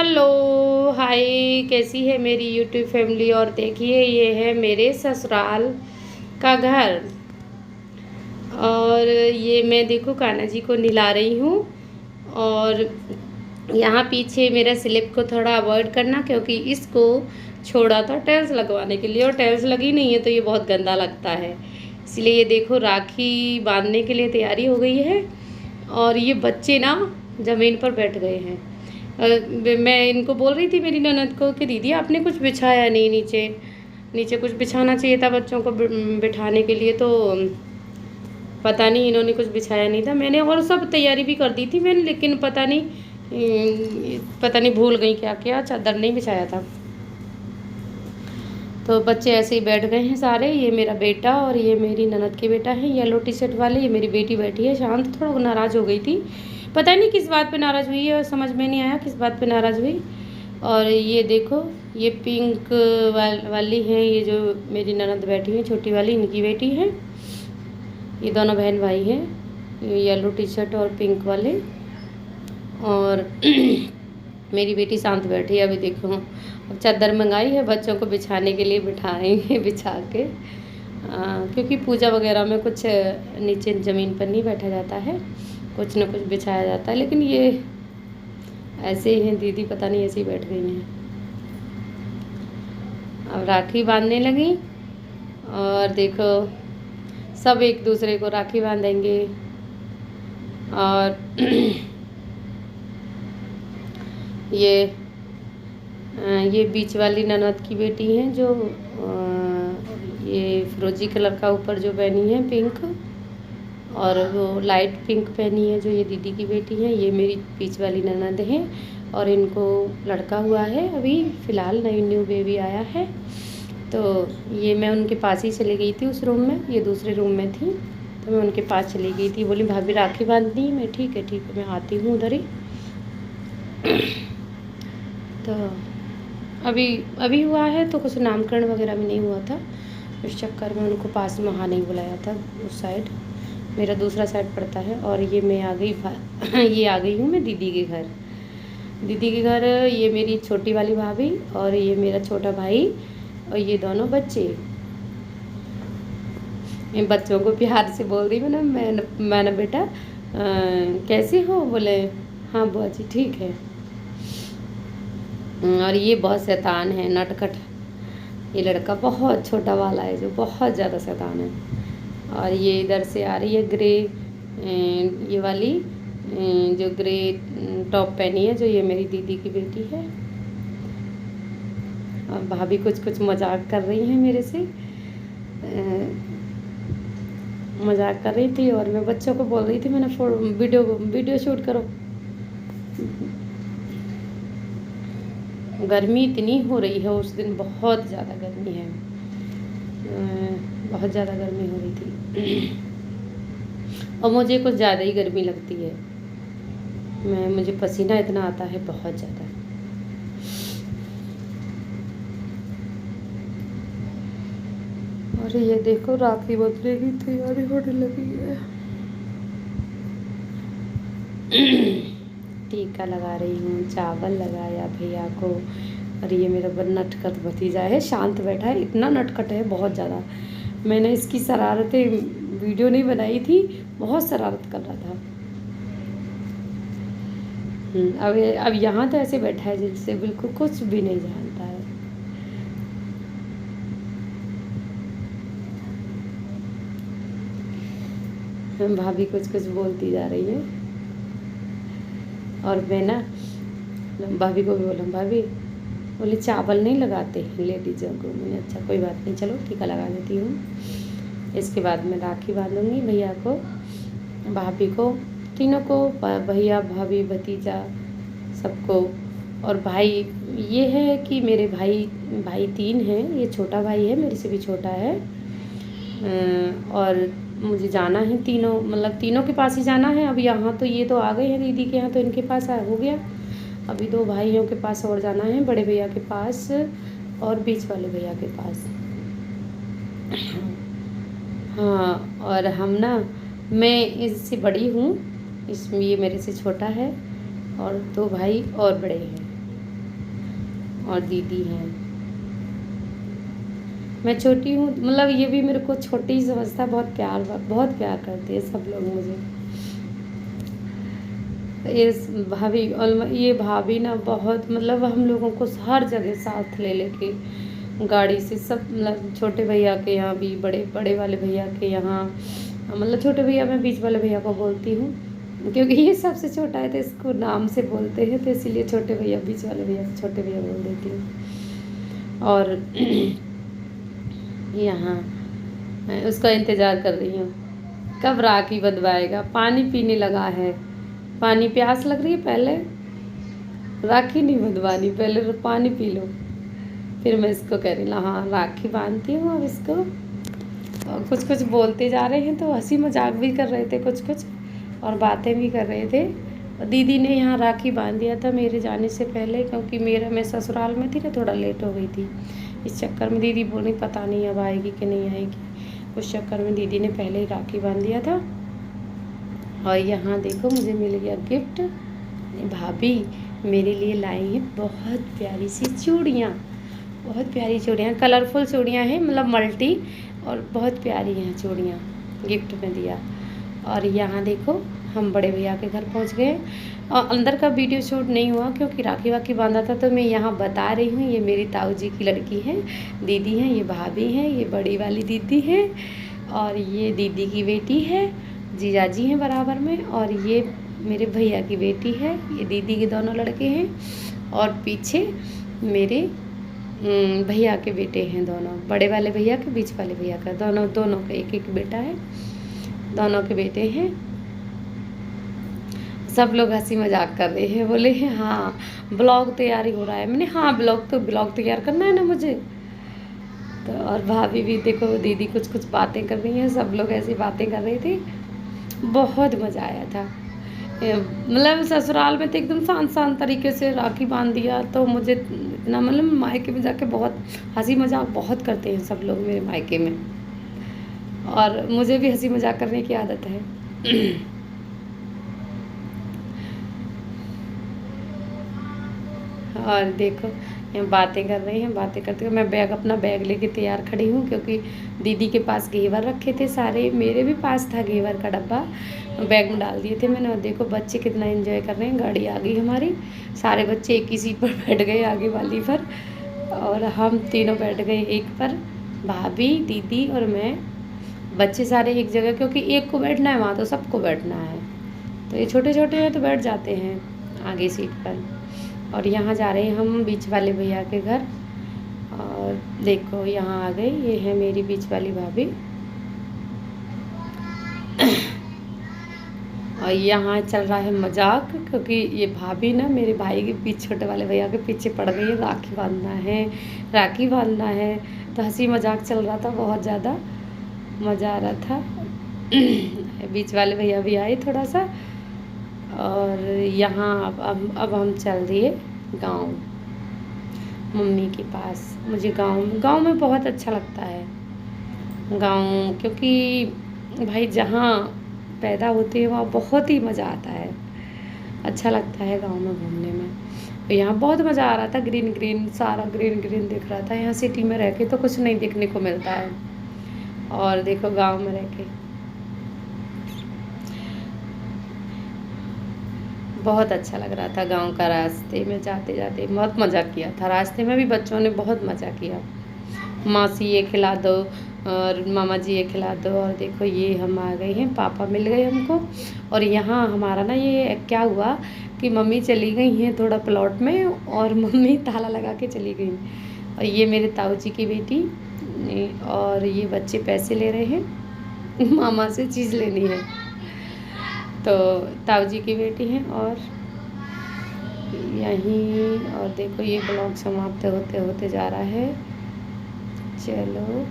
Hello hi, कैसी है मेरी यूट्यूब फैमिली। और देखिए ये है मेरे ससुराल का घर। और ये मैं देखो कान्हा जी को नहला रही हूँ। और यहाँ पीछे मेरा स्लिप को थोड़ा अवॉइड करना, क्योंकि इसको छोड़ा था टाइल्स लगवाने के लिए और टाइल्स लगी नहीं है तो ये बहुत गंदा लगता है। इसलिए ये देखो राखी बांधने के लिए तैयारी हो गई है। और ये बच्चे ना ज़मीन पर बैठ गए हैं। मैं इनको बोल रही थी मेरी ननद को कि दीदी आपने कुछ बिछाया नहीं नीचे। नीचे कुछ बिछाना चाहिए था बच्चों को बिठाने के लिए, तो पता नहीं इन्होंने कुछ बिछाया नहीं था। मैंने और सब तैयारी भी कर दी थी मैंने, लेकिन पता नहीं भूल गई क्या क्या, चादर नहीं बिछाया था। तो बच्चे ऐसे ही बैठ गए हैं सारे। ये मेरा बेटा और ये मेरी ननद के बेटा है येलो टी शर्ट वाले। ये मेरी बेटी बैठी है शांत, थोड़ा नाराज़ हो गई थी, पता नहीं किस बात पे नाराज़ हुई है और समझ में नहीं आया किस बात पे नाराज़ हुई। और ये देखो ये पिंक वाली है, ये जो मेरी ननद बैठी है छोटी वाली, इनकी बेटी है। ये दोनों बहन भाई हैं, येलो टी शर्ट और पिंक वाले। और मेरी बेटी शांत बैठी है। अभी देखो अब चादर मंगाई है बच्चों को बिछाने के लिए, बिठाएंगे बिछा के, क्योंकि पूजा वगैरह में कुछ नीचे ज़मीन पर नहीं बैठा जाता है, कुछ न कुछ बिछाया जाता है। लेकिन ये ऐसे ही हैं दीदी, पता नहीं ऐसे ही बैठ गई हैं। अब राखी बांधने लगी और देखो सब एक दूसरे को राखी बांधेंगे। और ये बीच वाली ननद की बेटी हैं जो ये फिरोजी कलर का ऊपर जो पहनी है पिंक, और वो लाइट पिंक पहनी है जो ये दीदी की बेटी है। ये मेरी बीच वाली ननद है और इनको लड़का हुआ है अभी फ़िलहाल, न्यू बेबी आया है। तो ये मैं उनके पास ही चली गई थी उस रूम में, ये दूसरे रूम में थी तो मैं उनके पास चली गई थी। बोली भाभी राखी बांधनी है। मैं ठीक है मैं आती हूँ उधर ही। तो अभी हुआ है, तो कुछ नामकरण वगैरह भी नहीं हुआ था, इस चक्कर में उनको पास में वहाँ नहीं बुलाया था। उस साइड मेरा दूसरा साइड पड़ता है। और ये मैं आ गई ये आ गई हूँ मैं दीदी के घर। दीदी के घर ये मेरी छोटी वाली भाभी और ये मेरा छोटा भाई और ये दोनों बच्चे। मैं बच्चों को प्यार से बोल रही हूँ ना, मैंने बेटा कैसे हो? बोले हाँ बुआ जी ठीक है। और ये बहुत शैतान है, नटखट। ये लड़का बहुत छोटा वाला है जो बहुत ज़्यादा शैतान है। और ये इधर से आ रही है ग्रे, ये वाली जो ग्रे टॉप पहनी है जो ये मेरी दीदी की बेटी है। और भाभी कुछ कुछ मजाक कर रही हैं मेरे से, मजाक कर रही थी और मैं बच्चों को बोल रही थी मैंने वीडियो शूट करो। गर्मी इतनी हो रही है, उस दिन बहुत ज़्यादा गर्मी है, बहुत ज़्यादा गर्मी हो रही थी। और मुझे कुछ ज़्यादा ही गर्मी लगती है, मुझे पसीना इतना आता है बहुत ज़्यादा। और ये देखो राखी बंधने की तैयारी होने लगी है। टीका लगा रही हूँ, चावल लगाया भैया को। और ये मेरा नटखट भतीजा है, शांत बैठा है, इतना नटखट है बहुत ज़्यादा। मैंने इसकी शरारतें वीडियो नहीं बनाई थी, बहुत शरारत कर रहा था। अब यहाँ तो ऐसे बैठा है जिससे बिल्कुल कुछ भी नहीं जानता है। भाभी कुछ कुछ बोलती जा रही है और मैं ना भाभी को भी बोला, भाभी बोले चावल नहीं लगाते लेडीज़ों को। मैंने अच्छा कोई बात नहीं, चलो टीका लगा देती हूँ। इसके बाद मैं राखी बांधूँगी भैया को, भाभी को, तीनों को, भैया भाभी भतीजा सबको। और भाई ये है कि मेरे भाई 3 हैं, ये छोटा भाई है मेरे से भी छोटा है। और मुझे जाना है तीनों के पास ही जाना है। अब यहाँ तो ये तो आ गए हैं दीदी के यहाँ, तो इनके पास हो गया। अभी 2 भाइयों के पास और जाना है, बड़े भैया के पास और बीच वाले भैया के पास। हाँ, और हम ना, मैं इससे बड़ी हूँ, इसमें ये मेरे से छोटा है और 2 भाई और बड़े हैं। और दीदी हैं। मैं छोटी हूँ, मतलब ये भी मेरे को छोटी ही समझता है, बहुत प्यार करते हैं सब लोग मुझे। ये भाभी ना बहुत, मतलब हम लोगों को हर जगह साथ ले लेके गाड़ी से सब, मतलब छोटे भैया के यहाँ भी, बड़े बड़े वाले भैया के यहाँ, मतलब छोटे भैया मैं बीच वाले भैया को बोलती हूँ क्योंकि ये सबसे छोटा है तो इसको नाम से बोलते हैं, तो इसीलिए छोटे भैया बीच वाले भैया को छोटे भैया बोल देती हूँ। और यहाँ मैं उसका इंतज़ार कर रही हूँ कब राखी बंधवाएगा। पानी पीने लगा है, पानी, प्यास लग रही है, पहले राखी नहीं बंधवानी, पहले पानी पी लो। फिर मैं इसको कह रही हूँ हाँ राखी बांधती हूँ अब इसको। और कुछ कुछ बोलते जा रहे हैं, तो हंसी मजाक भी कर रहे थे कुछ कुछ, और बातें भी कर रहे थे। दीदी ने यहाँ राखी बांध दिया था मेरे जाने से पहले, क्योंकि मैं ससुराल में थी ना, थोड़ा लेट हो गई थी। इस चक्कर में दीदी बोली पता नहीं अब आएगी कि नहीं आएगी, उस चक्कर में दीदी ने पहले ही राखी बांध दिया था। और यहाँ देखो मुझे मिल गया गिफ्ट, भाभी मेरे लिए लाई हैं बहुत प्यारी सी चूड़ियाँ, बहुत प्यारी चूड़ियाँ, कलरफुल चूड़ियाँ हैं, मतलब मल्टी, और बहुत प्यारी हैं चूड़ियाँ, गिफ्ट में दिया। और यहाँ देखो हम बड़े भैया के घर पहुँच गए, और अंदर का वीडियो शूट नहीं हुआ क्योंकि राखी वाखी बांधा था, तो मैं यहाँ बता रही हूँ। ये मेरी ताऊ जी की लड़की है, दीदी हैं, ये भाभी हैं, ये बड़ी वाली दीदी है, और ये दीदी की बेटी है, जीजाजी हैं बराबर में, और ये मेरे भैया की बेटी है, ये दीदी के दोनों लड़के हैं, और पीछे मेरे भैया के बेटे हैं दोनों, बड़े वाले भैया के, बीच वाले भैया का, दोनों का एक एक बेटा है, दोनों के बेटे हैं। सब लोग हंसी मजाक कर रहे हैं, बोले हैं हाँ ब्लॉग तैयारी हो रहा है। मैंने हाँ ब्लॉग तैयार करना है ना मुझे तो। और भाभी भी देखो, दीदी कुछ कुछ बातें कर रही हैं, सब लोग ऐसी बातें कर रहे थे, बहुत मज़ा आया था। मतलब ससुराल में तो एकदम शांत तरीके से राखी बांध दिया, तो मुझे इतना, मतलब मायके में जाके बहुत हंसी मजाक बहुत करते हैं सब लोग मेरे मायके में, और मुझे भी हंसी मजाक करने की आदत है। और देखो ये बातें कर रही हैं, बातें करते हुए मैं अपना बैग लेके तैयार खड़ी हूँ, क्योंकि दीदी के पास घेवर रखे थे सारे, मेरे भी पास था घेवर का डब्बा, बैग में डाल दिए थे मैंने। और देखो बच्चे कितना एंजॉय कर रहे हैं, गाड़ी आ गई हमारी, सारे बच्चे एक ही सीट पर बैठ गए आगे वाली पर, और हम तीनों बैठ गए एक पर, भाभी, दीदी और मैं। बच्चे सारे एक जगह, क्योंकि एक को बैठना है वहाँ तो सबको बैठना है, तो ये छोटे छोटे हैं तो बैठ जाते हैं आगे सीट पर। और यहाँ जा रहे हैं हम बीच वाले भैया के घर, और देखो यहाँ आ गई, ये है मेरी बीच वाली भाभी। और यहाँ चल रहा है मजाक, क्योंकि ये भाभी ना मेरे भाई के पीछे, छोटे वाले भैया के पीछे पड़ गई है, राखी बांधना है, तो हंसी मजाक चल रहा था, बहुत ज़्यादा मज़ा आ रहा था। बीच वाले भैया भी आए थोड़ा सा। और यहाँ अब हम चल दिए गांव, मम्मी के पास। मुझे गांव में बहुत अच्छा लगता है गांव, क्योंकि भाई जहाँ पैदा होते हैं वहाँ बहुत ही मज़ा आता है, अच्छा लगता है गांव में घूमने में। तो यहाँ बहुत मज़ा आ रहा था, ग्रीन सारा ग्रीन दिख रहा था। यहाँ सिटी में रह के तो कुछ नहीं देखने को मिलता है, और देखो गांव में रह के बहुत अच्छा लग रहा था। गांव का रास्ते में जाते जाते बहुत मज़ा किया था, रास्ते में भी बच्चों ने बहुत मज़ा किया। मासी ये खिला दो और मामा जी ये खिला दो। और देखो ये हम आ गए हैं, पापा मिल गए हमको। और यहाँ हमारा ना ये क्या हुआ कि मम्मी चली गई हैं थोड़ा प्लॉट में, और मम्मी ताला लगा के चली गई। और ये मेरे ताऊ जी की बेटी, और ये बच्चे पैसे ले रहे हैं, मामा से चीज़ लेनी है, तो ताऊ जी की बेटी हैं। और यहीं, और देखो ये ब्लॉग समाप्त होते होते जा रहा है। चलो।